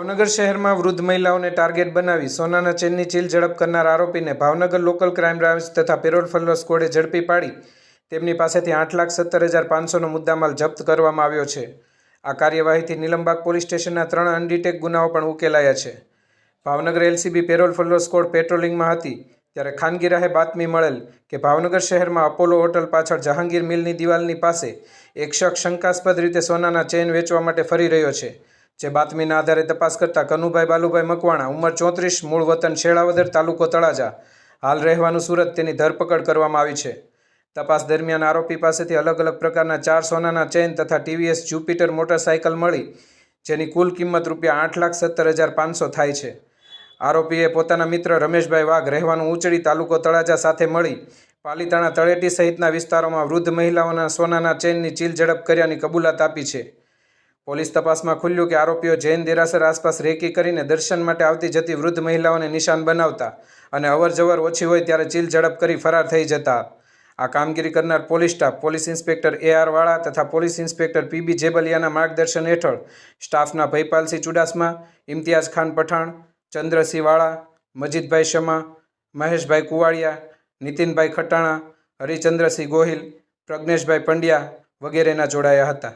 ભાવનગર શહેરમાં વૃદ્ધ મહિલાઓને ટાર્ગેટ બનાવી સોનાના ચેનની ચીલ ઝડપ કરનાર આરોપીને ભાવનગર લોકલ ક્રાઇમ બ્રાન્ચ તથા પેરોલ ફોલો સ્ક્વોડે ઝડપી પાડી તેમની પાસેથી 8,70,500નો મુદ્દામાલ જપ્ત કરવામાં આવ્યો છે। આ કાર્યવાહીથી નીલમબાગ પોલીસ સ્ટેશનના 3 અનડિટેક ગુનાઓ પણ ઉકેલાયા છે। Bhavnagar LCB parole furlough squad પેટ્રોલિંગમાં હતી ત્યારે ખાનગી રાહે બાતમી મળેલ કે ભાવનગર શહેરમાં અપોલો હોટલ પાછળ જહાંગીર મિલની દિવાલની પાસે એક શખ્સ શંકાસ્પદ રીતે સોનાના ચેન વેચવા માટે ફરી રહ્યો છે। જે બાતમીના આધારે તપાસ કરતા કનુભાઈ બાલુભાઈ મકવાણા ઉંમર 34 મૂળ વતન શેળાવદર તાલુકો તળાજા હાલ રહેવાનું સુરત તેની ધરપકડ કરવામાં આવી છે। તપાસ દરમિયાન આરોપી પાસેથી અલગ અલગ પ્રકારના 4 સોનાના ચેન તથા ટીવીએસ જ્યુપિટર મોટરસાયકલ મળી જેની કુલ કિંમત ₹8,70,500 થાય છે। આરોપીએ પોતાના મિત્ર રમેશભાઈ વાઘ રહેવાનું ઉંચડી તાલુકો તળાજા સાથે મળી પાલીતાણા તળેટી સહિતના વિસ્તારોમાં વૃદ્ધ મહિલાઓના સોનાના ચેનની ચીલ ઝડપ કર્યાની કબૂલાત આપી છે। પોલીસ તપાસમાં ખુલ્યું કે આરોપીઓ જૈન દેરાસર આસપાસ રેકી કરીને દર્શન માટે આવતી જતી વૃદ્ધ મહિલાઓને નિશાન બનાવતા અને અવરજવર ઓછી હોય ત્યારે ચીલ ઝડપ કરી ફરાર થઈ જતા। આ કામગીરી કરનાર police staff police inspector AR વાળા તથા પોલીસ ઇન્સ્પેક્ટર PB જેબલિયાના માર્ગદર્શન હેઠળ સ્ટાફના ભયપાલસિંહ ચુડાસમા, ઇમ્તિયાઝ ખાન પઠાણ, ચંદ્રસિંહ વાળા, મજીદભાઈ શમા, મહેશભાઈ કુવાડિયા, નીતિનભાઈ ખટાણા, હરિચંદ્રસિંહ ગોહિલ, પ્રજ્ઞેશભાઈ પંડ્યા વગેરેના જોડાયા હતા।